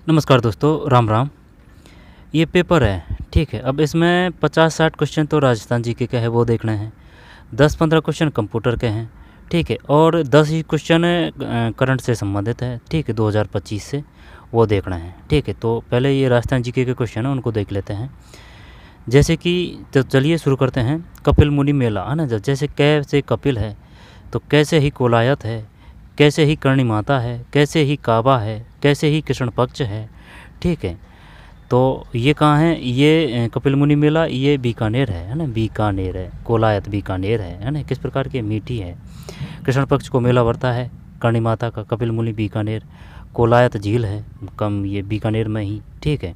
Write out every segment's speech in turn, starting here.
नमस्कार दोस्तों, राम राम। ये पेपर है, ठीक है। अब इसमें 50-60 क्वेश्चन तो राजस्थान जीके के है, वो देखने हैं। 10-15 क्वेश्चन कंप्यूटर के हैं, ठीक है। और 10 ही क्वेश्चन करंट से संबंधित है, ठीक है, 2025 से, वो देखना है, ठीक है। तो पहले ये राजस्थान जीके के क्वेश्चन हैं, उनको देख लेते हैं। जैसे कि तो चलिए शुरू करते हैं। कपिल मुनि मेला है ना, जैसे कैसे कपिल है, तो कैसे ही कोलायत है, कैसे ही कर्णी माता है, कैसे ही काबा है, कैसे ही कृष्ण पक्ष है, ठीक है। तो ये कहाँ है? ये कपिल मुनि मेला ये बीकानेर है ना, बीकानेर है। कोलायत बीकानेर है ना। किस प्रकार की? मीठी है। कृष्ण पक्ष को मेला भरता है कर्णी माता का, कपिल मुनि बीकानेर। कोलायत झील है कम, ये बीकानेर में ही, ठीक है।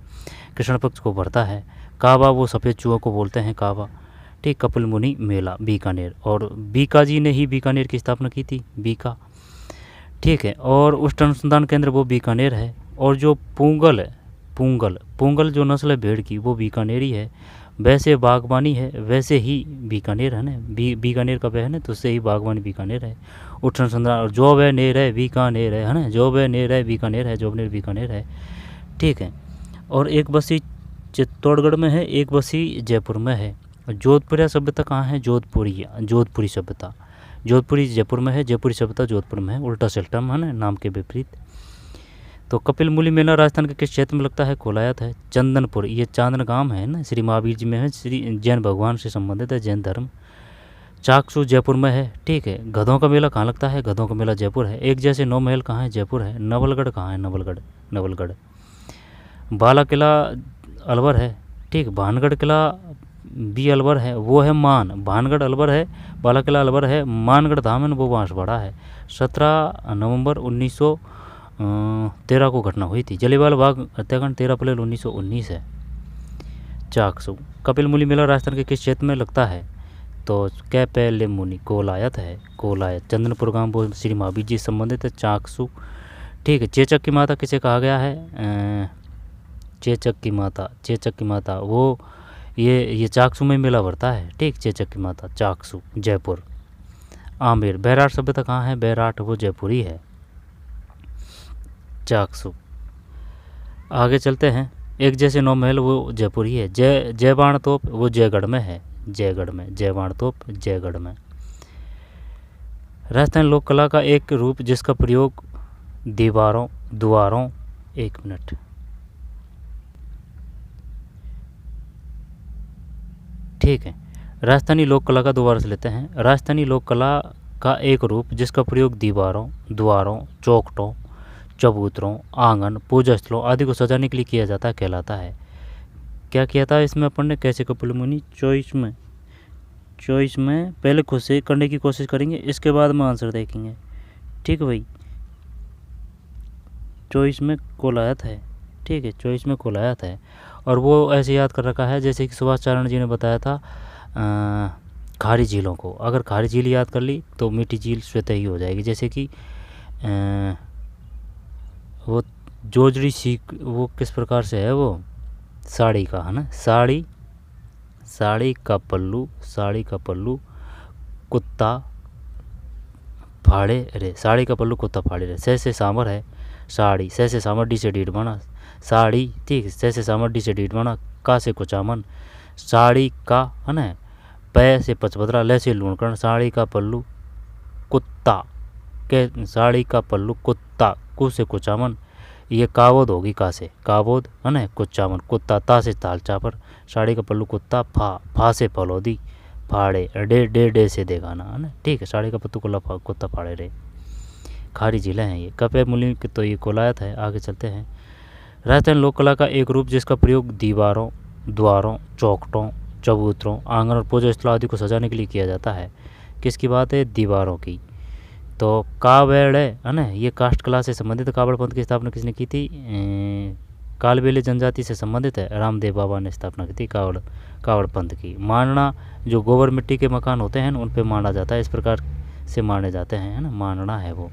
कृष्ण पक्ष को भरता है। काबा, वो सफ़ेद चूहों को बोलते हैं काबा, ठीक। कपिल मुनि मेला बीकानेर, और बीका जी ने ही बीकानेर की स्थापना की थी, बीका, ठीक है। और उष्ण अनुसंधान केंद्र वो बीकानेर है। और जो पूंगल है, पूंगल जो नस्ल है भेड़ की, वो बीकानेरी है। वैसे बागवानी है, वैसे ही बीकानेर है ना, बीकानेर का है ना, तो उससे ही बागवानी बीकानेर है। उष्ण अनुसंधान, और जो वे नेर है बीकानेर है ना, जो वे नेर है बीकानेर है, जोबनेर बीकानेर है, ठीक है। और एक बस्ती चित्तौड़गढ़ में है, एक बस्ती जयपुर में है। जोधपुरी सभ्यता कहाँ है? जोधपुरी सभ्यता, जोधपुरी जयपुर में है, जयपुरी सभ्यता जोधपुर में है। उल्टा सिस्टम है ना, नाम के विपरीत। तो कपिल मुनि मेला राजस्थान के किस क्षेत्र में लगता है? कोलायत है। चंदनपुर, ये चांदन गांव है ना, श्री महावीर जी में है, श्री जैन भगवान से संबंधित है, जैन धर्म। चाकसू जयपुर में है, ठीक है। गधों का मेला कहाँ लगता है? गधों का मेला जयपुर है। एक जैसे 9 महल कहाँ है? जयपुर है। नवलगढ़ कहाँ है? नवलगढ़। बाला किला अलवर है, ठीक। भानगढ़ किला भी अलवर है, वो है मान। भानगढ़ अलवर है, बाला किला अलवर है, मानगढ़ धाम है, वो बांसवाड़ा है। 17 नवंबर 1913 को घटना हुई थी। जलियांवाला बाग हत्याकांड 13 अप्रैल 1919 है। चाकसू, कपिल मुनि मेला राजस्थान के किस क्षेत्र में लगता है? तो कैपेले मुनि, कोलायत है, कोलायत। चंदनपुर गांव वो श्री महावीर जी संबंधित है, चाकसू, ठीक है। चेचक की माता किसे कहा गया है? चेचक की माता वो ये चाकसू में मेला भरता है, ठीक। चेचक की माता, चाकसू जयपुर। आमेर, बैराट सभ्यता कहाँ है? बैराट वो जयपुरी है, चाकसू। आगे चलते हैं। एक जैसे 9 महल वो जयपुरी है। जयबाण तोप वो जयगढ़ में है, जयबाण तोप जयगढ़ में। राजस्थान लोक कला का एक रूप जिसका प्रयोग द्वारों, एक मिनट, ठीक है। राजस्थानी लोक कला का दोबारा से लेते हैं। राजस्थानी लोक कला का एक रूप जिसका प्रयोग द्वारों, चौखटों, चबूतरों, आंगन, पूजा स्थलों आदि को सजाने के लिए किया जाता है, कहलाता है। क्या किया था इसमें अपन ने? कैसे कपिल मुनि चॉइस में पहले खुद से करने की कोशिश करेंगे, इसके बाद में आंसर देखेंगे, ठीक है भाई। चॉइस में कोलायत है, ठीक है, चॉइस में कोलायत है। और वो ऐसे याद कर रखा है जैसे कि सुभाष चरण जी ने बताया था खारी झीलों को। अगर खारी झील याद कर ली तो मीठी झील स्वतः ही हो जाएगी। जैसे कि वो जोजड़ी सीख, वो किस प्रकार से है? वो साड़ी का है ना, साड़ी का पल्लू कुत्ता फाड़े रे, साड़ी का पल्लू कुत्ता फाड़े रे। से सामर है साड़ी, से सामर डी से डीड बना साड़ी, ठीक। से सामर डी से डीड बना, का से कुचामन, साड़ी का है ना, पै से पचपदरा, ले से लूणकरण, साड़ी का पल्लू कुत्ता के, साड़ी का पल्लू कुत्ता, कु से कुचामन, ये कावोद होगी, का से कावोद है ना, कुचामन, कुत्ता, ता से ताल चापर, साड़ी का पल्लू कुत्ता, फा से फलोदी, फाड़े, डे से देगाना है ना, ठीक है। साड़ी का पत्तू कुत्ता फाड़े रे। खारी झीलें हैं ये। कपे मुनि की तो ये कोलायत है। आगे चलते हैं। राजस्थान लोक कला का एक रूप जिसका प्रयोग द्वारों, चौखटों, चबूतरों, आंगन और पूजा स्थल आदि को सजाने के लिए किया जाता है। किसकी बात है? दीवारों की। तो कावड़ है ना, ये काष्ठ कला से संबंधित। कावड़ पंथ की स्थापना किसने की थी? कालबेली जनजाति से संबंधित है, रामदेव बाबा ने स्थापना की थी कावड़ पंथ की। मांडना, जो गोबर मिट्टी के मकान होते हैं उन पे मांडा जाता है, इस प्रकार से माने जाते हैं, है ना, मांडना है वो।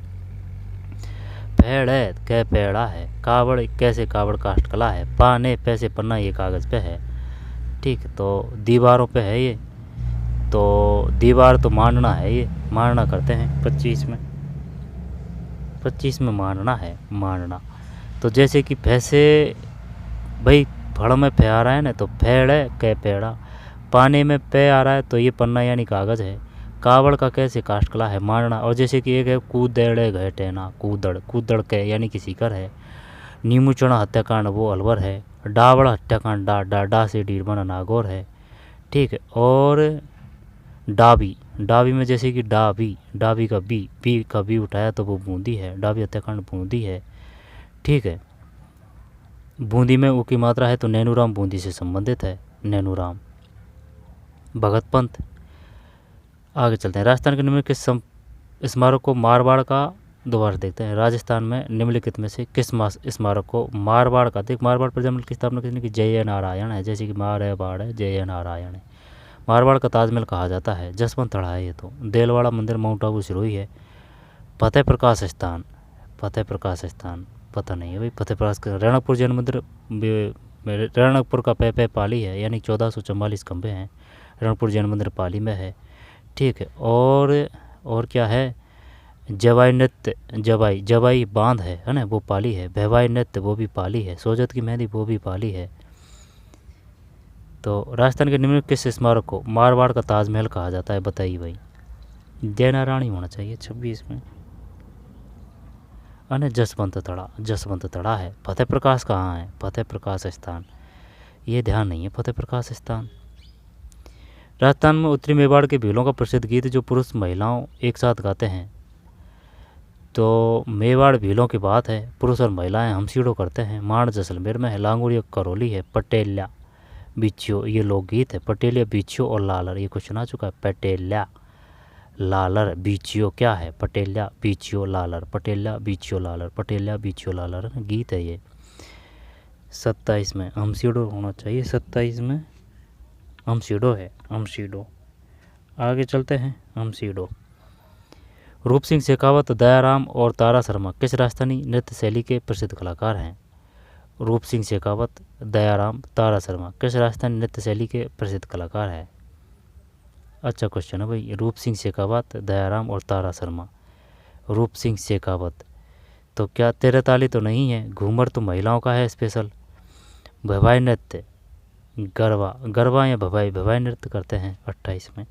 पेड़ है, कै पेड़ा है। कावड़, कैसे कावड़ काष्ठ कला है। पाने, पैसे पन्ना, ये कागज़ पे है, ठीक। तो दीवारों पे है ये, तो दीवार तो मांडना है, ये मांडना करते हैं 25 में मांडना है, मांडना। तो जैसे कि भैंसे भाई फड़ में फे आ रहा है ना, तो फेड़ है कै पेड़ा। पानी में पे आ रहा है तो ये पन्ना यानी कागज़ है। कावड़ का कैसे काष्ठकला है मारना। और जैसे कि एक है कूदेड़े घटेना, कूदड़, कूदड़ के यानी कि सीकर है। नीमू चढ़ा हत्याकांड वो अलवर है। डावड़ हत्याकांड डा डा डा से डीर बना नागौर है। ठीक है। और डाबी, डाबी में जैसे कि डाबी, डाबी का बी का बी उठाया तो वो बूंदी है। डाबी हत्याकांड बूंदी है। ठीक है। बूंदी में ऊ की मात्रा है तो नैनूराम बूंदी से संबंधित है, नैनूराम। भगत पंत। आगे चलते हैं। राजस्थान के निम्नलिखित स्मारक को मारवाड़ का दोबारा देखते हैं। राजस्थान में निम्नलिखित में से किस स्मारक को मारवाड़ का, देख मारवाड़ प्रजामंडल की स्थापना किसने की, जय नारायण है। जैसे कि मारवाड़ है, जय नारायण है। मारवाड़ का ताजमहल कहा जाता है, जसवंत थड़ा है ये तो। देलवाड़ा मंदिर माउंट आबू सिरोही है। फतेह प्रकाश स्थान, फतेह प्रकाश स्थान पता नहीं है भाई। फतेह प्रकाश का रणकपुर जैन मंदिर, रणकपुर का पे पाली है, यानी 1444 खंभे हैं। रणकपुर जैन मंदिर पाली में है। ठीक है। और क्या है, जवाई नृत्य, जवाई बांध है ना, वो पाली है। भवाई नृत्य वो भी पाली है। सोजत की मेहंदी वो भी पाली है। तो राजस्थान के निम्नलिखित किस स्मारक को मारवाड़ का ताजमहल कहा जाता है, बताइए भाई। जय नारायण होना चाहिए 26 में। अने जसवंत तड़ा है। फतेह प्रकाश कहाँ है, फतेह प्रकाश स्थान, ये ध्यान नहीं है फतेह प्रकाश स्थान। राजस्थान में उत्तरी मेवाड़ के भीलों का प्रसिद्ध गीत जो पुरुष महिलाओं एक साथ गाते हैं, तो मेवाड़ भीलों की बात है। पुरुष और महिलाएं हमसीड़ो करते हैं। माण जैसलमेर में है। लांगुड़ी करौली है। पटेल्या बिछियो ये लोकगीत है। पटेलिया बिछियो और लालर ये क्वेश्चन आ चुका है। पटेल्या लालर बिछियो क्या है, पटेल्या बिछियो लालर, पटेल्या बिछियो लालर, पटेल्या बिछियो लालर गीत है ये। 27 में हमसीडो होना चाहिए। 27 में हमसीडो है, हमसीडो। आगे चलते हैं। हमसीडो। रूप सिंह शेखावत, दयाराम और तारा शर्मा किस राजस्थानी नृत्य शैली के प्रसिद्ध कलाकार हैं। रूप सिंह शेखावत, दयाराम, तारा शर्मा किस राजस्थानी नृत्य शैली के प्रसिद्ध कलाकार हैं। अच्छा क्वेश्चन है भाई। रूप सिंह शेखावत, दयाराम और तारा शर्मा। रूप सिंह शेखावत तो क्या तेरे ताली तो नहीं है। घूमर तो महिलाओं का है स्पेशल। भवाई नृत्य गरबा, गरबा या भवाई, भवाई नृत्य करते हैं 28 में।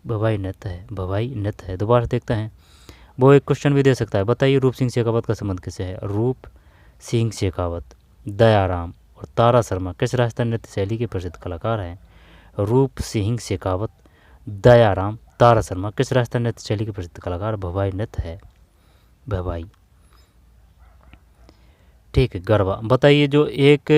भवाई नृत्य है, भवाई नृत्य है। दोबारा देखते हैं। वो एक क्वेश्चन भी दे सकता है, बताइए रूप सिंह शेखावत का संबंध किससे है। रूप सिंह शेखावत, दयाराम और तारा शर्मा किस राजस्थानी नृत्य शैली के प्रसिद्ध कलाकार हैं। रूप सिंह शेखावत, दयाराम, तारा शर्मा किस राजस्थानी नृत्य शैली के प्रसिद्ध कलाकार। भवाई नृत्य है, भवाई। ठीक है। गरबा बताइए जो एक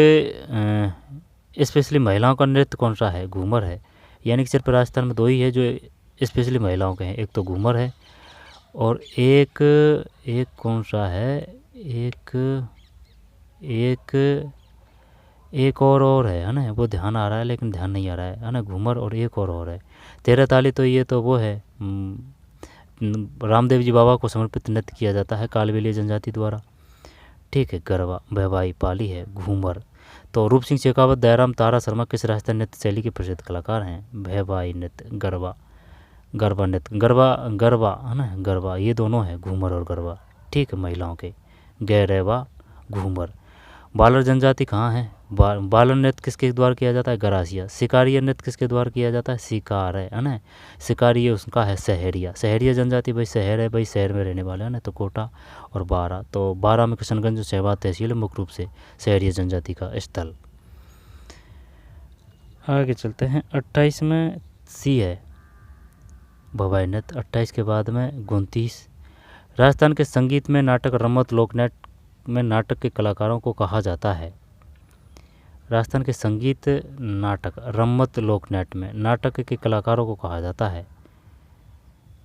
स्पेशली महिलाओं का नृत्य कौन सा है। घूमर है, यानी कि सिर्फ राजस्थान में दो ही है जो स्पेशली महिलाओं के हैं। एक तो घूमर है और एक कौन सा है, एक और है ना, वो ध्यान आ रहा है लेकिन ध्यान नहीं आ रहा है ना। घूमर और एक और है। तेरह ताली तो ये तो वो है, रामदेव जी बाबा को समर्पित नृत्य किया जाता है कालबेलिया जनजाति द्वारा। ठीक है। गरबा, भवाई, पाली है, घूमर। तो रूप सिंह शेखावत, दयाराम, तारा शर्मा किस राजस्थानी नृत्य शैली के प्रसिद्ध कलाकार हैं। भवाई नृत्य, गरबा, गरबा नृत्य, गरबा है ना, गरबा ये दोनों है, घूमर और गरबा। ठीक है। महिलाओं के गैरवा, घूमर। बालर जनजाति कहाँ है। बालर नृत्य किसके द्वारा किया जाता है। गरासिया। शिकारिया नृत्य किसके द्वारा किया जाता है। शिकार है ना। शिकारिया उसका है सहरिया। सहरिया जनजाति भाई शहर है, भाई शहर में रहने वाले है ना। तो कोटा और बारा, तो बारा में किशनगंज शहबाद तहसील है मुख्य रूप से सहरिया जनजाति का स्थल। आगे चलते हैं। 28 में सी है भवाई नृत्य। 28 के बाद में 29। राजस्थान के संगीत में नाटक, रम्मत, लोकनाट्य में नाटक के कलाकारों को कहा जाता है। राजस्थान के संगीत, नाटक, रम्मत, लोकनाट्य में नाटक के कलाकारों को कहा जाता है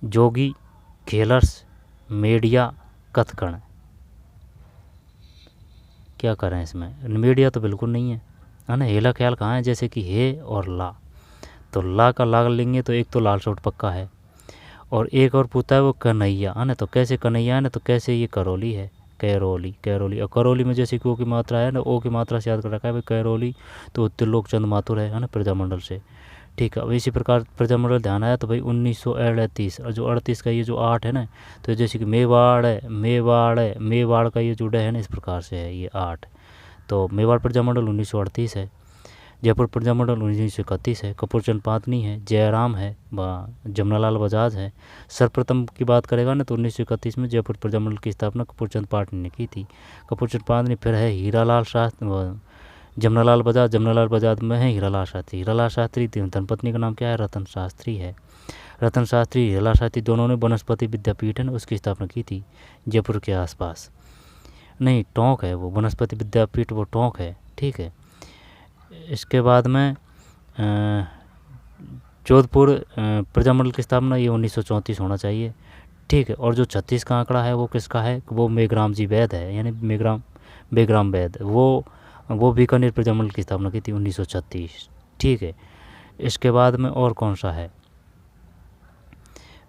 जोगी, खेलर्स, मेडिया, कथकण। क्या करें इसमें। मेडिया तो बिल्कुल नहीं है ना। हेला ख्याल कहाँ है, जैसे कि हे और ला, तो ला का ला लेंगे तो एक तो लाल सोट पक्का है और एक और पूछता है वो कन्हैया है ना। तो कैसे कन्हैया है ना, तो कैसे ये करौली है, कैरोली, कैरोली। और करौली में जैसे कि ओ की मात्रा है ना, ओ की मात्रा से याद कर रखा है भाई कैरोली, तो त्रिलोक चंद माथुर है ना प्रजामंडल से। ठीक है। अब इसी प्रकार प्रजामंडल ध्यान आया तो भाई 1938, और जो 38 का ये जो 8 है ना, तो जैसे कि मेवाड़ है, मेवाड़ है, मेवाड़ का ये जुड़ा है ना, इस प्रकार से है ये 8। तो मेवाड़ प्रजामंडल 1938 है, जयपुर प्रजामंडल 1931 है, कपूरचंद पातनी है, जयराम है, जमनालाल बजाज है। सर्वप्रथम की बात करेगा ना तो 1931 में जयपुर प्रजामंडल की स्थापना कपूरचंद पातनी ने की थी। कपूरचंद पातनी, फिर है हीरालाल शास्त्री, जमनालाल बजाज, जमनालाल बजाज में है हीरालाल शास्त्री। हीरालाल शास्त्री धर्मपत्नी का नाम क्या है? रतन शास्त्री है। रतन शास्त्री, हीरालाल शास्त्री दोनों ने वनस्पति विद्यापीठ है ना उसकी स्थापना की थी जयपुर के आसपास। नहीं, टोंक है वो, वनस्पति विद्यापीठ वो टोंक है, ठीक है। इसके बाद में जोधपुर प्रजामंडल की स्थापना ये 1934 होना चाहिए, ठीक है। और जो 36 का आंकड़ा है वो किसका है? वो मेघराम जी वैद है, यानी बेगराम वैद, वो बीकानेर प्रजामंडल की स्थापना की थी 1936, ठीक है। इसके बाद में और कौन सा है?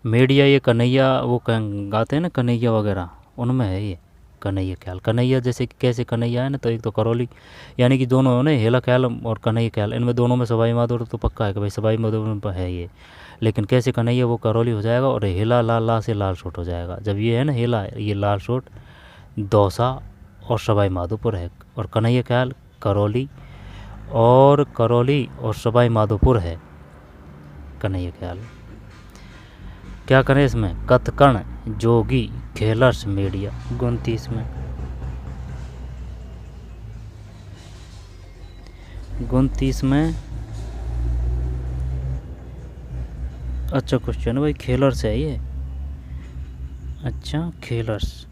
मेडिया, ये कन्हैया, वो गाते हैं ना कन्हैया वगैरह, उनमें है ये कन्हैया ख्याल। कन्हैया जैसे कि कैसे कन्हैया है ना, तो एक तो करौली, यानी कि दोनों है ना, हेला ख्याल और कन्हैया ख्याल, इनमें दोनों में सवाई माधोपुर तो पक्का है कि भाई सवाई माधोपुर पर है ये। लेकिन कैसे कन्हैया वो करौली हो जाएगा, और हेला ला से लाल सोट हो जाएगा। जब ये है ना हेला, ये लाल सोट दौसा और सवाई माधोपुर है, और कन्हैया ख्याल करौली और सवाई माधोपुर है कन्हैया ख्याल। क्या करें इसमें? कथकण, जोगी, खेलर्स, मेडिया। 29 में 29 में अच्छा क्वेश्चन है भाई, खेलर्स है ये। अच्छा, खेलर्स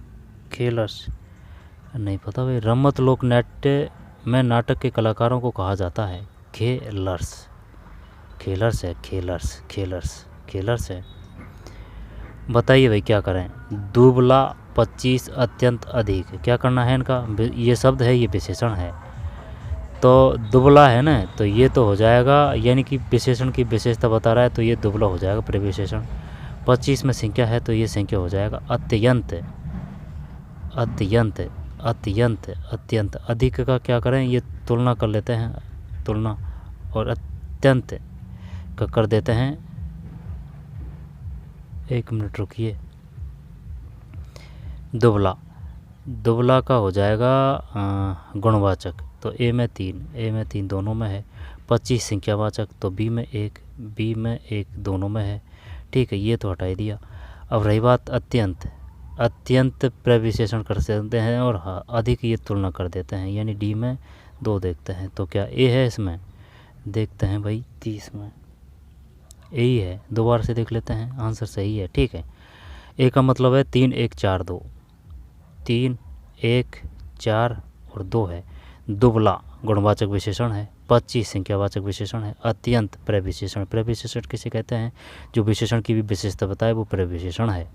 नहीं पता भाई। रमत लोक नाट्य में नाटक के कलाकारों को कहा जाता है खेलर्स है, खेलर्स है। बताइए भाई क्या करें? दुबला, 25, अत्यंत, अधिक, क्या करना है इनका? ये शब्द है, ये विशेषण है, तो दुबला है ना, तो ये तो हो जाएगा, यानी कि विशेषण की विशेषता बता रहा है, तो ये दुबला हो जाएगा प्रविशेषण। 25 में संख्या है, तो ये संख्या हो जाएगा अत्यंत। अधिक का क्या करें? ये तुलना कर लेते हैं, तुलना, और अत्यंत का कर देते हैं, 1 मिनट रुकिए। दुबला का हो जाएगा गुणवाचक, तो ए में 3 दोनों में है। 25 संख्यावाचक, तो बी में 1 दोनों में है, ठीक है। ये तो हटा ही दिया। अब रही बात अत्यंत प्रविशेषण कर सकते हैं, और अधिक ये तुलना कर देते हैं, यानी डी में 2 देखते हैं। तो क्या ए है इसमें? देखते हैं भाई 30 में ए ही है, दोबारा से देख लेते हैं, आंसर सही है, ठीक है। ए का मतलब है 3, 1, 4, 2, 3, 1, 4 और 2 है। दुबला गुणवाचक विशेषण है, 25 संख्यावाचक विशेषण है, अत्यंत प्रविशेषण। प्रविशेषण किसे कहते हैं? जो विशेषण की भी विशेषता बताए वो प्रविशेषण है।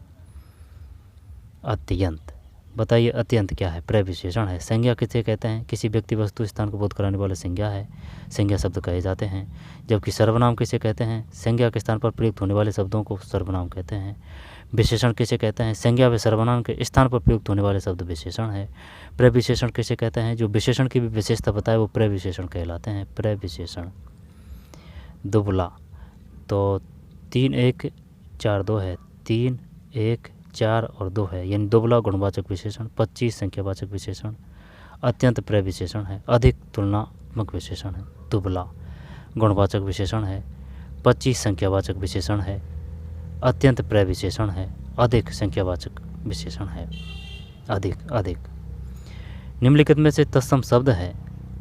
अत्यंत, बताइए अत्यंत क्या है? प्रविशेषण है। संज्ञा किसे कहते हैं? किसी व्यक्ति, वस्तु, स्थान को बोध कराने वाले संज्ञा है, संज्ञा शब्द कहे जाते हैं। जबकि सर्वनाम किसे कहते हैं? संज्ञा के स्थान पर प्रयुक्त होने वाले शब्दों को सर्वनाम कहते हैं। विशेषण किसे कहते हैं? संज्ञा व सर्वनाम के स्थान पर प्रयुक्त होने वाले शब्द विशेषण है। प्रविशेषण किसे कहते हैं? जो विशेषण की भी विशेषता बताए वो प्रविशेषण कहलाते हैं। प्रविशेषण। दुबला, तो 3, 1, 4, 2 है, 3, 1, 4 और 2 है, यानी दुबला गुणवाचक विशेषण। 25 संख्यावाचक विशेषण, अत्यंत प्रविशेषण है, अधिक तुलनात्मक विशेषण है। दुबला गुणवाचक विशेषण है, 25 संख्यावाचक विशेषण है, अत्यंत प्रविशेषण है, अधिक संख्यावाचक विशेषण है। अधिक निम्नलिखित में से तत्सम शब्द है।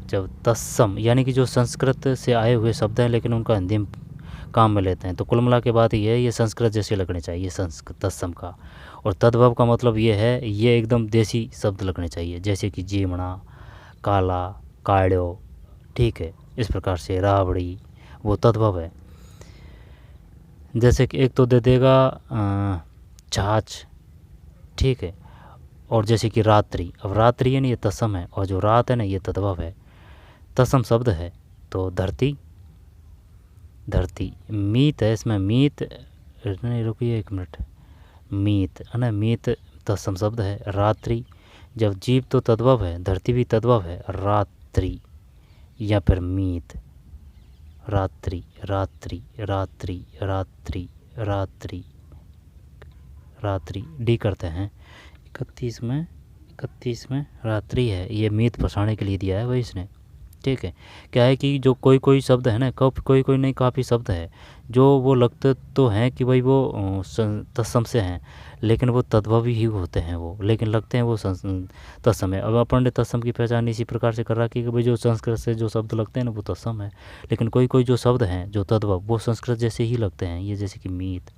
जब तत्सम यानी कि जो संस्कृत से आए हुए शब्द हैं लेकिन उनका हिंदी में काम में लेते हैं, तो कुल मिला के बात ये है, ये संस्कृत जैसे लगने चाहिए संस्कृत तत्सम का। और तद्भव का मतलब ये है, ये एकदम देसी शब्द लगने चाहिए, जैसे कि जीमणा, काला, काड़ो, ठीक है। इस प्रकार से रावड़ी, वो तद्भव है। जैसे कि एक तो दे देगा छाछ, ठीक है। और जैसे कि रात्रि, अब रात्रि है ना ये तत्सम है, और जो रात है ना ये तद्भव है, तत्सम शब्द है। तो धरती, मीत है इसमें, मीत नहीं, रुकिए 1 मिनट, मीत है ना, मीत तत्सम शब्द है। रात्रि, जब जीव तो तद्भव है, धरती भी तद्भव है, रात्रि या फिर मीत, रात्रि रात्रि रात्रि रात्रि रात्रि रात्रि, डी करते हैं। 31 में रात्रि है, ये मीत फंसाने के लिए दिया है भाई इसने। ठीक है, क्या है कि जो कोई कोई शब्द है ना, कोई कोई नहीं, काफ़ी शब्द है जो वो लगते तो हैं कि भाई वो तत्सम से हैं, लेकिन वो तद्भव ही होते हैं वो, लेकिन लगते हैं वो तत्सम है। अब अपन ने तत्सम की पहचान इसी प्रकार से कर रखी कि भाई जो संस्कृत से जो शब्द लगते हैं ना वो तत्सम है, लेकिन कोई कोई जो शब्द हैं जो तद्भव वो संस्कृत जैसे ही लगते हैं, ये जैसे कि मीत।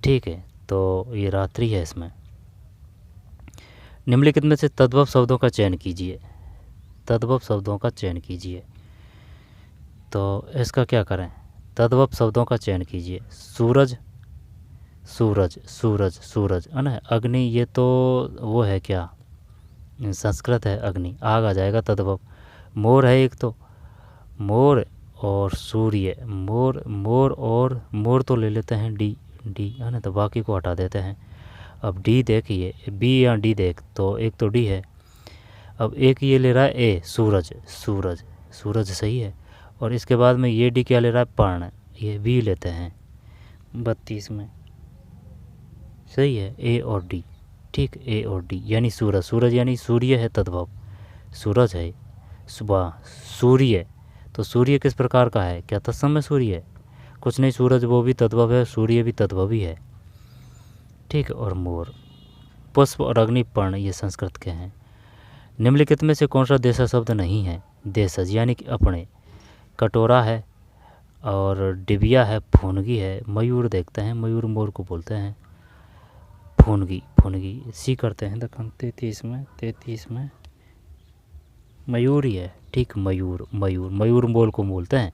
ठीक है, तो ये रात्रि है इसमें। निम्नलिखित में से तद्भव शब्दों का चयन कीजिए, तद्भव शब्दों का चयन कीजिए। तो इसका क्या करें, तद्भव शब्दों का चयन कीजिए। सूरज, सूरज सूरज सूरज है ना। अग्नि, ये तो वो है क्या, संस्कृत है अग्नि, आग आ जाएगा तद्भव। मोर है एक तो, मोर और सूर्य, मोर मोर और मोर तो ले लेते हैं डी, डी है ना, तो बाकी को हटा देते हैं। अब डी देखिए, बी या डी देख, तो एक तो डी है, अब एक ये ले रहा है ए, सूरज, सूरज सूरज सही है, और इसके बाद में ये डी क्या ले रहा है, पर्ण, ये बी लेते हैं 32 में, सही है, ए और डी। ठीक, ए और डी यानी सूरज, सूरज यानी सूर्य है तद्भव, सूरज है सुबह, सूर्य, तो सूर्य किस प्रकार का है, क्या तत्सम में सूर्य है, कुछ नहीं, सूरज वो भी तद्भव है, सूर्य भी तद्भव ही है। ठीक है, और मोर, पुष्प और अग्नि, पर्ण, ये संस्कृत के हैं। निम्नलिखित में से कौन सा देशज शब्द नहीं है, देशज यानी कि अपने। कटोरा है और डिबिया है, फुनगी है, मयूर देखते हैं, मयूर मोर को बोलते हैं, फुनगी, फुनगी सी करते हैं। दखन 33 में मयूर ही है। ठीक, मयूर, मयूर मयूर मोर को बोलते हैं,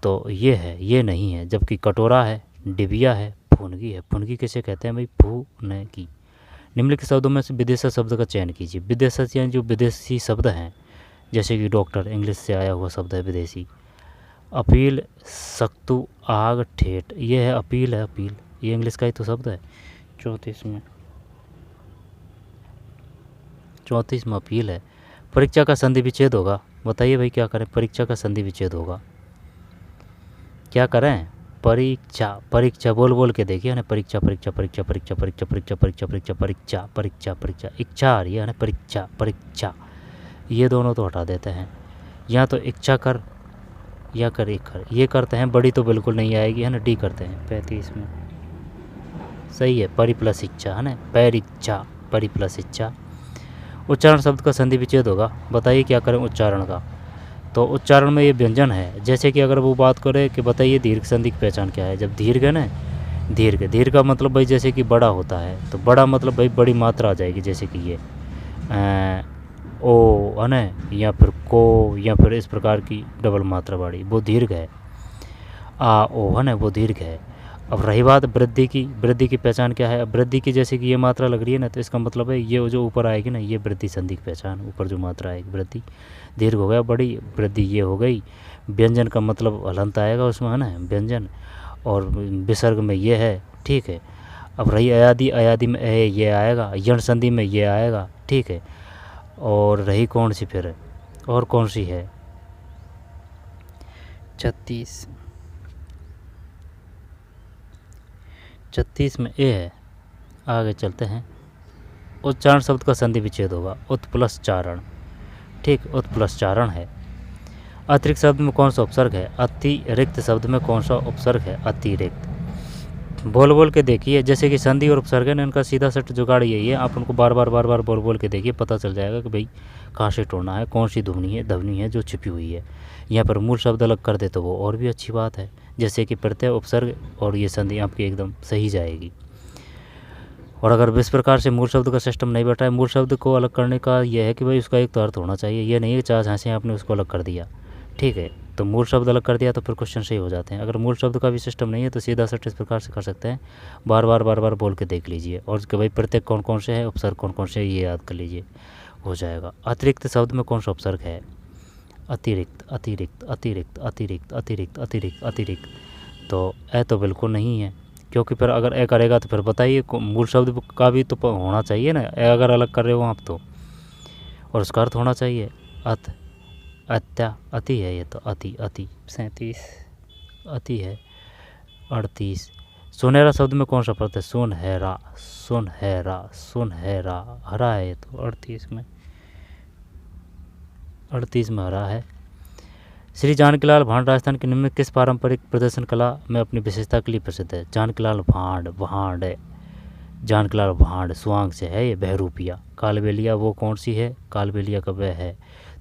तो ये है, ये नहीं है। जबकि कटोरा है, डिबिया है, फुनगी है, फुनगी किसे कहते हैं भाई, फुनगी। निम्नलिखित शब्दों में से विदेशी शब्द का चयन कीजिए। विदेशी यानी जो विदेशी शब्द हैं, जैसे कि डॉक्टर, इंग्लिश से आया हुआ शब्द है विदेशी। अपील, सक्तु, आग, ठेठ, ये है अपील, है अपील, ये इंग्लिश का ही तो शब्द है। 34 में अपील है। परीक्षा का संधि विच्छेद होगा, बताइए भाई क्या करें, परीक्षा का संधि विच्छेद होगा, क्या करें, परीक्षा, परीक्षा बोल बोल के देखिए ना, परीक्षा परीक्षा परीक्षा परीक्षा परीक्षा परीक्षा परीक्षा परीक्षा परीक्षा परीक्षा परीक्षा, इच्छा आ रही है ना, परीक्षा परीक्षा, ये दोनों तो हटा देते हैं, या तो इच्छा कर या कर, एक कर, ये करते हैं, बड़ी तो बिल्कुल नहीं आएगी है ना, डी करते हैं 35 में, सही है, परि प्लस इच्छा है ना, पैरिच्छा, परि प्लस इच्छा। उच्चारण शब्द का संधि विच्छेद होगा, बताइए क्या करें उच्चारण का। तो उच्चारण में ये व्यंजन है, जैसे कि अगर वो बात करें कि बताइए दीर्घ संधि की पहचान क्या है। जब दीर्घ है ना, दीर्घ, दीर्घ का मतलब भाई जैसे कि बड़ा होता है, तो बड़ा मतलब भाई बड़ी मात्रा आ जाएगी, जैसे कि ये ओ है ना, या फिर को, या फिर इस प्रकार की डबल मात्रा वाली, वो दीर्घ है। आ ओ है ना, वो दीर्घ है। अब रही बात वृद्धि की, वृद्धि की पहचान क्या है। अब वृद्धि की जैसे कि ये मात्रा लग रही है ना, तो इसका मतलब है ये जो ऊपर आएगी ना, ये वृद्धि संधि की पहचान, ऊपर जो मात्रा आएगी वृद्धि, दीर्घ हो गया, बड़ी वृद्धि ये हो गई। व्यंजन का मतलब हलंत आएगा उसमें है ना, व्यंजन, और विसर्ग में ये है। ठीक है, अब रही अयादि, अयादि में ये आएगा, यण संधि में ये आएगा। ठीक है, और रही कौन सी फिर, और कौन सी है, 36 में ए है। आगे चलते हैं। उच्चारण शब्द का संधि विच्छेद होगा, उत प्लस चारण। ठीक, उत प्लस चारण है। अतिरिक्त शब्द में कौन सा उपसर्ग है, अतिरिक्त शब्द में कौन सा उपसर्ग है, अतिरिक्त। बोल बोल के देखिए, जैसे कि संधि और उपसर्ग है ना, इनका सीधा सेट जुगाड़ यही है, आप उनको बार बार बोल बोल के देखिए, पता चल जाएगा कि भाई कहाँ से टोड़ना है, कौन सी ध्वनि है जो छिपी हुई है। यहाँ पर मूल शब्द अलग कर दे तो वो और भी अच्छी बात है, जैसे कि प्रत्यय, उपसर्ग और ये संधि आपकी एकदम सही जाएगी। और अगर इस प्रकार से मूल शब्द का सिस्टम नहीं बैठा है, मूल शब्द को अलग करने का यह है कि भाई उसका एक तो अर्थ होना चाहिए, ये नहीं है चार झांसे आपने उसको अलग कर दिया। ठीक है, तो मूल शब्द अलग कर दिया तो फिर क्वेश्चन सही हो जाते हैं। अगर मूल शब्द का भी सिस्टम नहीं है तो सीधा सेट इस प्रकार से कर सकते हैं, बार बार बोल के देख लीजिए, और कि भाई प्रत्येक कौन कौन से है, उपसर्ग कौन कौन से, ये याद कर लीजिए, हो जाएगा। अतिरिक्त शब्द में कौन सा उपसर्ग है, अतिरिक्त अतिरिक्त अतिरिक्त अतिरिक्त अतिरिक्त अतिरिक्त अतिरिक्त, तो ए तो बिल्कुल नहीं है, क्योंकि फिर अगर ए करेगा तो फिर बताइए मूल शब्द का भी तो होना चाहिए ना, ए अगर अलग कर रहे हो आप तो, और उसका अर्थ होना चाहिए अत अति है ये तो, अति अति 37 अति है। 38 सुनहरा शब्द में कौन सा पड़ता है? सुनहरा सुनहरा सुनहरा, हरा है ये तो 38 में, 38 में हरा है। श्री जानकीलाल भांड राजस्थान के निम्न किस पारंपरिक प्रदर्शन कला में अपनी विशेषता के लिए प्रसिद्ध है? जानकीलाल भांड, भांड है, जानकीलाल भांड स्वांग से है ये, बहरूपिया। कालबेलिया वो कौन सी है? कालबेलिया का वह है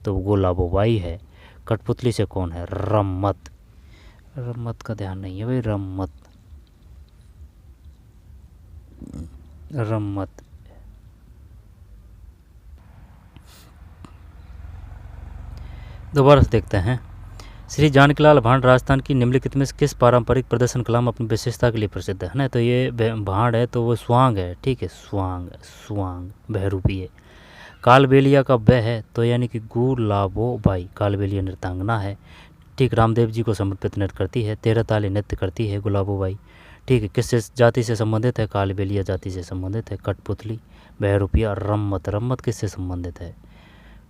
तो गोलाबोबाई है। कठपुतली से कौन है? रम्मत। रम्मत का ध्यान नहीं है भाई, रम्मत रम्मत। दोबारा से देखते हैं। श्री जानकीलाल भांड राजस्थान की निम्नलिखित में किस पारंपरिक प्रदर्शन कला में अपनी विशेषता के लिए प्रसिद्ध है ना? तो ये भांड है तो वो स्वांग है, ठीक है, स्वांग स्वांग बहरूपी है। कालबेलिया का ब है तो यानी कि गुलाबोबाई, कालबेलिया नृत्यांगना है, ठीक, रामदेव जी को समर्पित नृत्य करती है, 13 ताली नृत्य करती है गुलाबोबाई, ठीक है। किससे जाति से संबंधित है? कालबेलिया जाति से संबंधित है। कठपुतली, बहरूपिया, रम्मत, रम्मत किससे संबंधित है?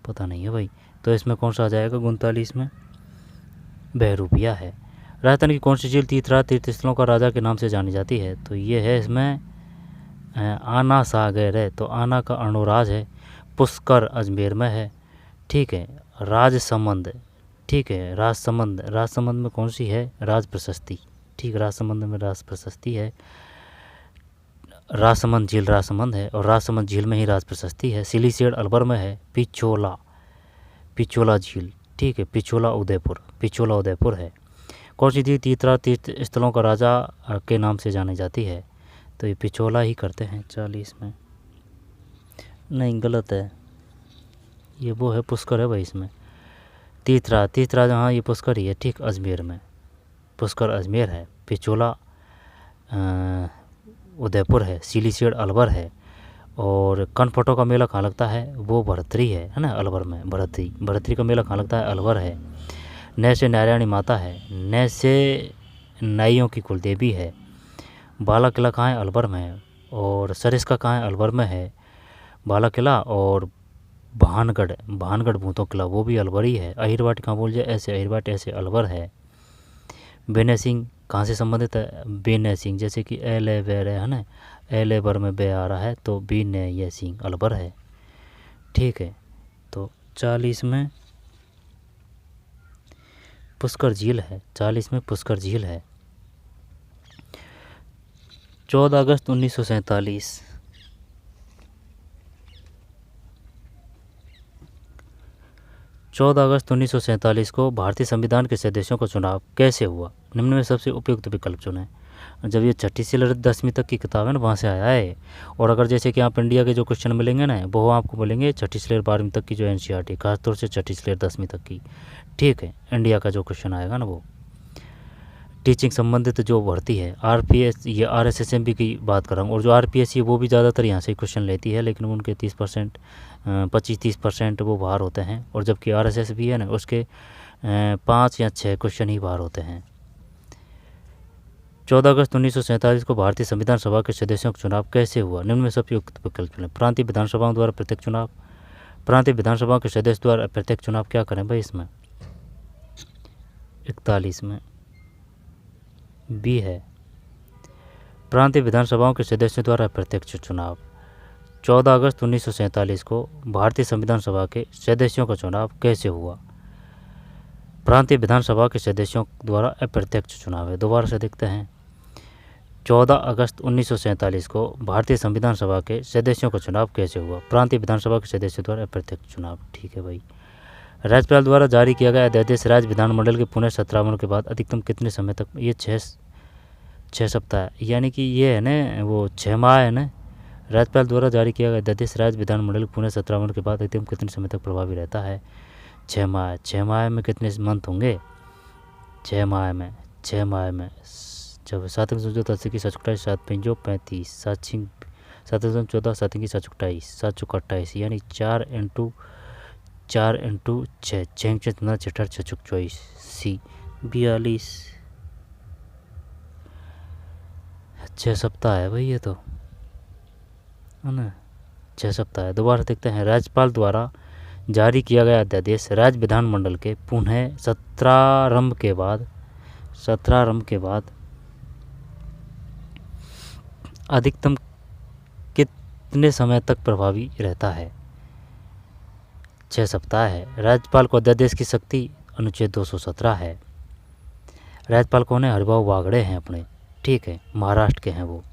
पता नहीं है भाई, तो इसमें कौन सा आ जाएगा? 39 में बहरूपिया है। राजस्थान की कौन सी झील तीर्थराज तीर्थस्थलों का राजा के नाम से जानी जाती है? तो ये है इसमें आना सागर है, तो आना का अणुराज है। पुष्कर अजमेर में है, ठीक है। राजसमंद, ठीक है, राजसमंद, राजसमंद में कौन सी है? राज प्रशस्ति, ठीक, राजसमंद में राज प्रशस्ति है। राजसमंद झील राजसमंद है और राजसमंद झील में ही राज प्रशस्ति है। सिलीसेड अलवर में है। पिछोला, पिछोला झील, ठीक है, पिछोला उदयपुर, पिछोला उदयपुर है। कौन सी झील तीर्थराज तीर्थ स्थलों का राजा के नाम से जानी जाती है? तो ये पिछोला ही करते हैं 40 में। नहीं, गलत है, ये वो है, पुष्कर है भाई इसमें। तीर्थराज, तीर्थराज, हाँ ये पुष्कर ही है, ठीक, अजमेर में, पुष्कर अजमेर है। पिछोला उदयपुर है। सिलीसेड अलवर है। और कनफटों का मेला कहाँ लगता है? वो भरतरी है ना, अलवर में, भरतरी, भरतरी का मेला कहाँ लगता है? अलवर है। नय से नारायणी माता है। नय से नाइयों की कुलदेवी है। बाला किला कहाँ है? अलवर में है। और सरिस्का कहाँ है? अलवर में है बाला किला। और भानगढ़, भानगढ़ भूतों किला वो भी अलवर ही है। अहिरवाट कहाँ बोल जाए ऐसे, अहिरवाट ऐसे अलवर है। बेनय सिंह कहाँ से संबंधित है? बेनय सिंह, जैसे कि एल ए बैर है ना, एल ए बर में बे आ रहा है तो बेनय सिंह अलवर है, ठीक है। तो 40 में पुष्कर झील है, 40 में पुष्कर झील है। 14 अगस्त 1947, 14 अगस्त 1947 को भारतीय संविधान के सदस्यों का चुनाव कैसे हुआ? निम्न में सबसे उपयुक्त विकल्प चुनें। जब ये 6ठी से लेकर 10वीं तक की किताब है ना, वहाँ से आया है। और अगर जैसे कि आप इंडिया के जो क्वेश्चन मिलेंगे ना, वो आपको मिलेंगे 6ठी से लेकर 12वीं तक की जो NCERT, खासतौर से 6ठी से लेकर 10वीं तक की, ठीक है। इंडिया का जो क्वेश्चन आएगा ना वो टीचिंग संबंधित जो भर्ती है, RPS ये RSSMB की बात कर रहा हूँ। और जो RPSC है वो भी ज़्यादातर यहाँ से क्वेश्चन लेती है, लेकिन उनके 30% 25-30% वो बाहर होते हैं। और जबकि RSS भी है ना, उसके 5 या 6 क्वेश्चन ही बाहर होते हैं। 14 अगस्त 1947 को भारतीय संविधान सभा के सदस्यों का चुनाव कैसे हुआ? निम्न में सबसे उपयुक्त विकल्प चुनें। प्रांतीय विधानसभाओं द्वारा प्रत्यक्ष चुनाव, प्रांतीय विधानसभाओं के सदस्य द्वारा प्रत्यक्ष चुनाव, क्या करें भाई इसमें? 41 में बी है, प्रांतीय विधानसभाओं के सदस्यों द्वारा प्रत्यक्ष चुनाव। 14 अगस्त 1947 को भारतीय संविधान सभा के सदस्यों का चुनाव कैसे हुआ? प्रांतीय विधानसभा के सदस्यों द्वारा अप्रत्यक्ष चुनाव है। दोबारा से देखते हैं। 14 अगस्त 1947 को भारतीय संविधान सभा के सदस्यों का चुनाव कैसे हुआ? प्रांतीय विधानसभा के सदस्यों द्वारा अप्रत्यक्ष चुनाव, ठीक है भाई। राज्यपाल द्वारा जारी किया गया अध्यादेश राज्य विधानमंडल के पुनः सत्रावन के बाद अधिकतम कितने समय तक? ये 6 सप्ताह, यानी कि ये है ना वो 6 माह है ना। राज्यपाल द्वारा जारी किया गया अध्यादेश राज्य विधानमंडल के पुनः सत्रावन के बाद अधिकतम कितने समय तक प्रभावी रहता है? 6 माह। 6 माह में कितने मंथ होंगे? 6 माह में जब 7 80 की 728, 7 5 35, 7 6 7 14, 7 की 728, 7 चौका 28, यानी 4 × 6 6 6 24 सी 42। 6 सप्ताह है भाई ये तो, है ना, 6 सप्ताह है। दोबारा देखते हैं। राज्यपाल द्वारा जारी किया गया अध्यादेश राज्य विधानमंडल के पुनः सत्रारंभ के बाद अधिकतम कितने समय तक प्रभावी रहता है? 6 सप्ताह है। राज्यपाल को अध्यादेश की शक्ति अनुच्छेद 217 है। राज्यपाल कौन है? हरिभाऊ बागड़े हैं अपने, ठीक है, महाराष्ट्र के हैं वो।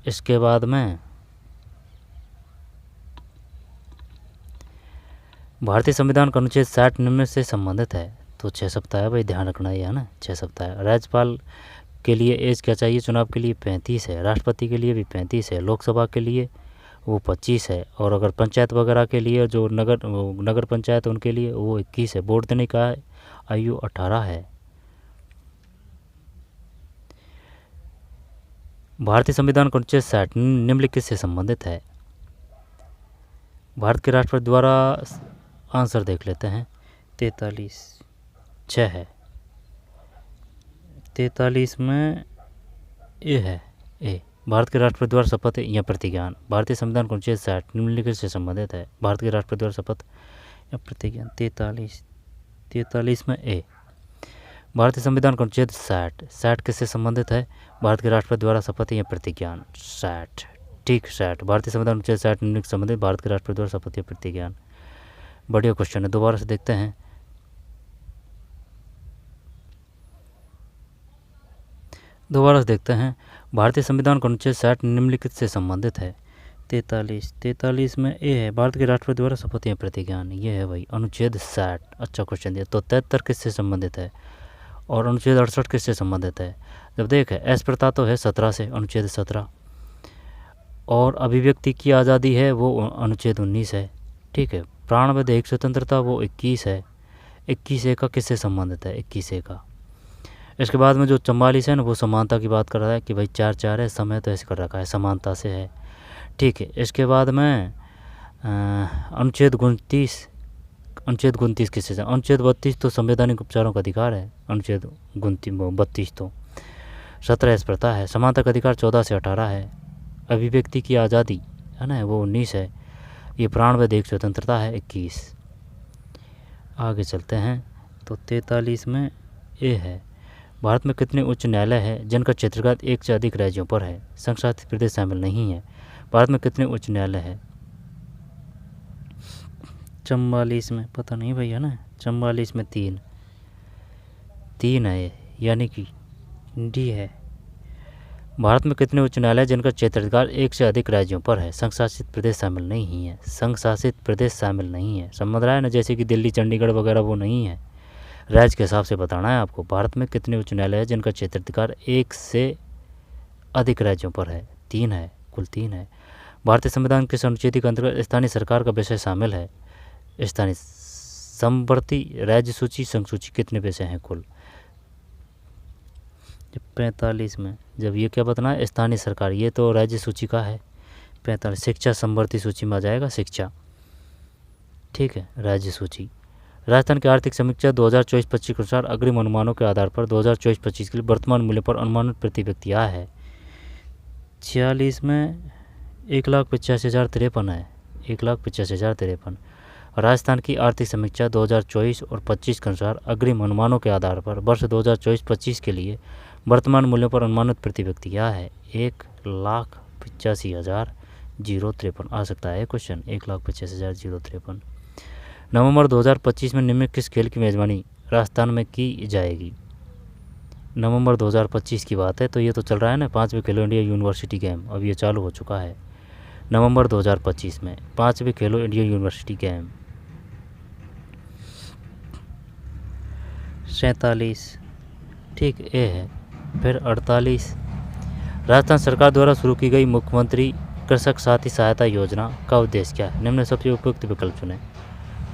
इसके बाद में भारतीय संविधान का अनुच्छेद 60 निम्न से संबंधित है, तो 6 सप्ताह है भाई, ध्यान रखना ये है ना, 6 सप्ताह है। राज्यपाल के लिए एज क्या चाहिए? चुनाव के लिए 35 है, राष्ट्रपति के लिए भी 35 है, लोकसभा के लिए वो 25 है, और अगर पंचायत वगैरह के लिए जो नगर पंचायत उनके लिए वो 21 है। वोट देने का आयु 18 है। भारतीय संविधान का अनुच्छेद 60 निम्नलिखित से संबंधित है। भारत के राष्ट्रपति द्वारा, आंसर देख लेते हैं, 43 6 है, 43 में ए है, ए। भारत के राष्ट्रपति द्वारा शपथ या प्रतिज्ञान। भारतीय संविधान का अनुच्छेद 60 निम्नलिखित से संबंधित है। भारत के राष्ट्रपति द्वारा शपथ या प्रतिज्ञान, 43 में ए। भारतीय संविधान का अनुच्छेद 60 किससे संबंधित है? भारत के राष्ट्रपति द्वारा शपथ या प्रतिज्ञान, 60, ठीक, 60। भारतीय संविधान अनुच्छेद 60 निम्नलिखित संबंधित भारत के राष्ट्रपति द्वारा शपथ या प्रतिज्ञान। बढ़िया क्वेश्चन है, दोबारा से देखते हैं। भारतीय संविधान का अनुच्छेद 60 निम्नलिखित से संबंधित है। 43 में ए है, भारत के राष्ट्रपति द्वारा शपथ या प्रतिज्ञान, ये है भाई अनुच्छेद 60। अच्छा क्वेश्चन दिया। तो 73 किससे संबंधित है और अनुच्छेद 68 किससे संबंधित है? जब देख है, एस प्रथा तो है 17 से, अनुच्छेद 17, और अभिव्यक्ति की आज़ादी है वो अनुच्छेद 19 है, ठीक है। प्राण व दैहिक स्वतंत्रता वो 21 है। 21A का किससे संबंधित है? 21A का। इसके बाद में जो 44 है ना, वो समानता की बात कर रहा है कि भाई 4 है, समय तो ऐसे कर रखा है, समानता से है, ठीक है। इसके बाद में अनुच्छेद 29 किससे से? अनुच्छेद 32 तो संवैधानिक उपचारों का अधिकार है, अनुच्छेद 32 तो। 17 एस प्रथा है। समानता का अधिकार 14 से 18 है। अभिव्यक्ति की आज़ादी है ना, वो 19 है। ये प्राण व दैहिक स्वतंत्रता है 21। आगे चलते हैं, तो 43 में ए है। भारत में कितने उच्च न्यायालय हैं जिनका क्षेत्रफल 1 से अधिक राज्यों पर है? संघ शासित प्रदेश शामिल नहीं है। भारत में कितने उच्च न्यायालय है? 44 में, पता नहीं भैया ना, 44 में 3 है, यानी कि डी है। भारत में कितने उच्च न्यायालय जिनका क्षेत्राधिकार 1 से अधिक राज्यों पर है? संघ शासित प्रदेश शामिल नहीं है। संघ शासित प्रदेश शामिल नहीं है, समझ रहा है ना, जैसे कि दिल्ली, चंडीगढ़ वगैरह वो नहीं है। राज्य के हिसाब से बताना है आपको। भारत में कितने उच्च न्यायालय है जिनका क्षेत्राधिकार 1 से अधिक राज्यों पर है? 3 है, कुल 3 है। भारतीय संविधान के अनुच्छेद के अंतर्गत स्थानीय सरकार का विषय शामिल है? स्थानीय समवर्ती राज्य सूची, संघ सूची, कितने विषय हैं कुल? 45 में, जब ये क्या बताना है, स्थानीय सरकार, ये तो राज्य सूची का है। 45 शिक्षा समवर्ती सूची में आ जाएगा, शिक्षा, ठीक है, राज्य सूची। राजस्थान की आर्थिक समीक्षा 2024-25 के अनुसार अग्रिम अनुमानों के आधार पर 2024-25 के लिए वर्तमान मूल्य पर अनुमानित प्रति व्यक्ति आय है। 46 में 1,85,053 है, 1,85,053। राजस्थान की आर्थिक समीक्षा 2024 और 25 के अनुसार अग्रिम अनुमानों के आधार पर वर्ष 2024-25 के लिए वर्तमान मूल्य पर अनुमानित प्रति व्यक्ति आय है 1,85,053। आ सकता है क्वेश्चन, 1,85,053। नवंबर 2025 में निम्न किस खेल की मेज़बानी राजस्थान में की जाएगी? नवंबर 2025 की बात है, तो ये तो चल रहा है ना 5वीं खेलो इंडिया यूनिवर्सिटी गेम, अब ये चालू हो चुका है। नवंबर 2025 में 5वीं खेलो इंडिया यूनिवर्सिटी गेम। 47, ठीक, ए है। फिर 48, राजस्थान सरकार द्वारा शुरू की गई मुख्यमंत्री कृषक साथी सहायता योजना का उद्देश्य क्या है? निम्न सबसे उपयुक्त विकल्प चुनें।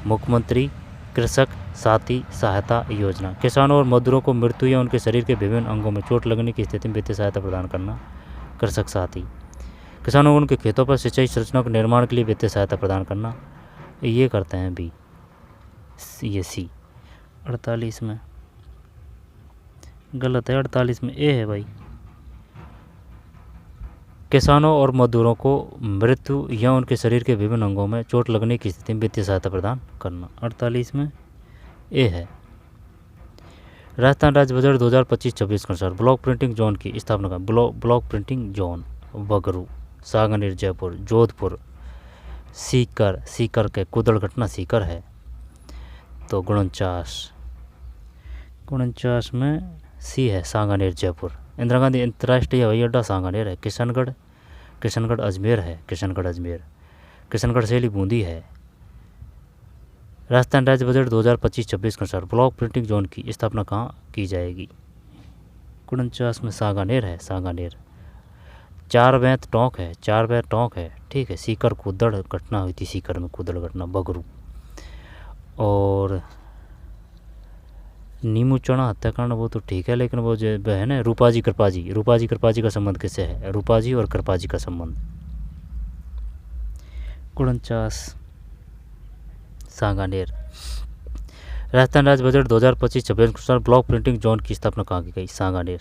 मुख्यमंत्री कृषक साथी सहायता योजना किसानों और मजदूरों को मृत्यु या उनके शरीर के विभिन्न अंगों में चोट लगने की स्थिति में वित्तीय सहायता प्रदान करना। कृषक साथी किसानों को उनके खेतों पर सिंचाई संरचना के निर्माण के लिए वित्तीय सहायता प्रदान करना, ये करते हैं बी, ये सी। 48 में गलत है, 48 में ए है भाई। किसानों और मजदूरों को मृत्यु या उनके शरीर के विभिन्न अंगों में चोट लगने की स्थिति में वित्तीय सहायता प्रदान करना। 48 में ए है। राजस्थान राज्य बजट 2025-26 के अनुसार ब्लॉक प्रिंटिंग जोन की स्थापना का block printing zone Bagru, Sanganer, Jaipur, Jodhpur, Sikar के कुदड़ घटना सीकर है। तो 49 में सी है, सांगानेर, जयपुर। इंदिरा गांधी अंतर्राष्ट्रीय हवाई अड्डा सांगानेर है। किशनगढ़ अजमेर है। किशनगढ़ शैली बूंदी है। राजस्थान राज्य बजट 2025-26 के अनुसार ब्लॉक प्रिंटिंग जोन की स्थापना कहाँ की जाएगी? 49 में सांगानेर है। 4 बैंत टोंक है। ठीक है। सीकर कुदड़ घटना हुई थी, सीकर में कुदड़ घटना बगरू। और नीमू चना हत्याकांड वो तो ठीक है, लेकिन वो जो है ना रूपाजी कृपाजी का संबंध किससे है? रूपाजी और कृपाजी का संबंध। 49 सांगानेर। राजस्थान राज्य बजट 2025-26 के अनुसार ब्लॉक प्रिंटिंग जोन की स्थापना कहाँ की गई? सांगानेर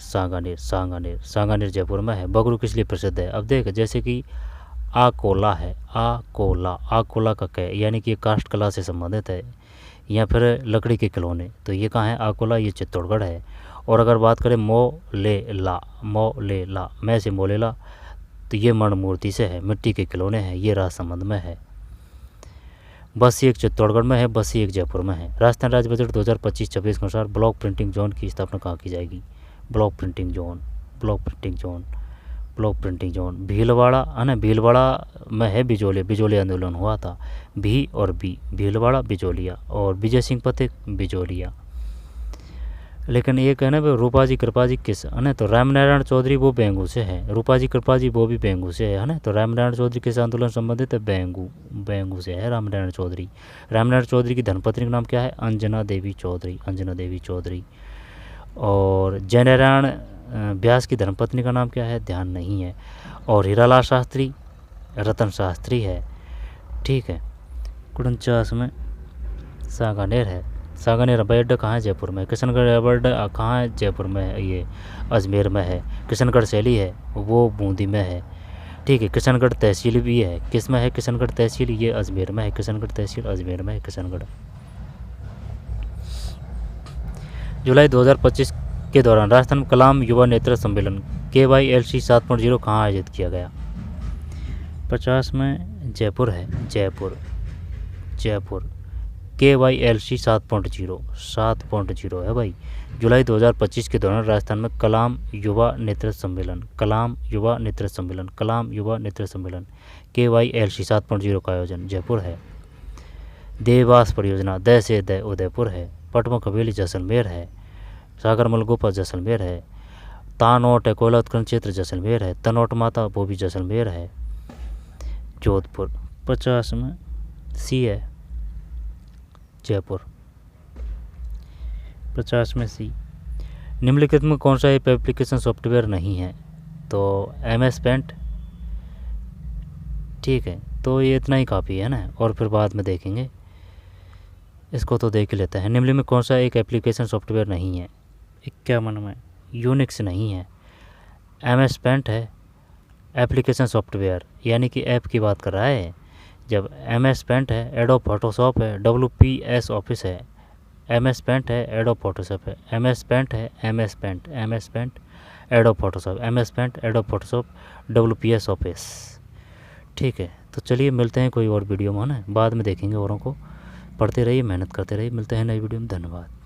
जयपुर में है। बगरू किस लिए प्रसिद्ध है? अब देख, जैसे कि आकोला है, आकोला का क्या, यानी कि काष्ठ कला से संबंधित है, या फिर लकड़ी के खिलौने। तो ये कहाँ है? आकोला, ये चित्तौड़गढ़ है। और अगर बात करें मोलेला, मैं से मोलेला, तो ये मण मूर्ति से है, मिट्टी के खिलौने हैं, ये राजसमंद में है। बस्सी एक चित्तौड़गढ़ में है, बस्सी एक जयपुर में है। राजस्थान राज्य बजट 2025-26 के अनुसार ब्लॉक प्रिंटिंग जोन की स्थापना कहाँ की जाएगी? ब्लॉक प्रिंटिंग जोन भीलवाड़ा है ना, भीलवाड़ा में है। बिजोलिया आंदोलन हुआ था। भी और बी, भीलवाड़ा बिजोलिया, और विजय सिंह पथिक बिजोलिया। लेकिन एक है ना रूपाजी कृपाजी किस है ना, तो रामनारायण चौधरी वो बेंगू से है। रूपाजी कृपाजी वो भी बेंगू से है ना। तो रामनारायण चौधरी किस आंदोलन संबंधित है? बेंगू से है रामनारायण चौधरी की धर्मपत्नी का नाम क्या है? अंजना देवी चौधरी। और जयनारायण व्यास की धर्मपत्नी का नाम क्या है? ध्यान नहीं है। और हीरालाल शास्त्री रतन शास्त्री है। ठीक है। 49 में सांगानेर है। सांगानेर हवाई अड्डा कहाँ है? जयपुर में। किशनगढ़ हवाई अड्डा कहाँ है? जयपुर में है, ये अजमेर में है। किशनगढ़ शैली है वो बूंदी में है। ठीक है। किशनगढ़ तहसील भी है, किस में है? किशनगढ़ तहसील, ये अजमेर में है। किशनगढ़ तहसील अजमेर में है। किशनगढ़। जुलाई 2025 के दौरान राजस्थान कलाम युवा नेतृत्व सम्मेलन KYLC 7.0 कहाँ आयोजित किया गया? 50 में जयपुर है। जयपुर KYLC 7.0 है भाई। जुलाई 2025 के दौरान राजस्थान में कलाम युवा नेतृत्व सम्मेलन KYLC 7.0 का आयोजन जयपुर है। देवास परियोजना द से द उदयपुर है। पटमक हवेली जैसलमेर है। सागरमल गुफा जैसलमेर है। तानोट है कोयला उत्खनन क्षेत्र जैसलमेर है। तनोट माता वो भी जैसलमेर है। जोधपुर। 50 में सी है, जयपुर। 50 में सी। निम्नलिखित में कौन सा एक एप्लीकेशन सॉफ्टवेयर नहीं है? तो MS पेंट। ठीक है। तो ये इतना ही काफ़ी है ना, और फिर बाद में देखेंगे, इसको तो देख लेते हैं। निम्नलिखित में कौन सा एक एप्लीकेशन सॉफ्टवेयर नहीं है? 51 में यूनिक्स नहीं है। MS पेंट है एप्लीकेशन सॉफ्टवेयर, यानी कि ऐप की बात कर रहा है। जब MS पेंट है, एडोब फोटोशॉप है, WPS ऑफिस है। MS पेंट है, एडोब फोटोशॉप है। MS पेंट है, MS Paint Adobe Photoshop WPS Office. ठीक है। तो चलिए मिलते हैं कोई और वीडियो में, है ना, बाद में देखेंगे औरों को। पढ़ते रहिए, मेहनत करते रहिए। मिलते हैं नई वीडियो में। धन्यवाद।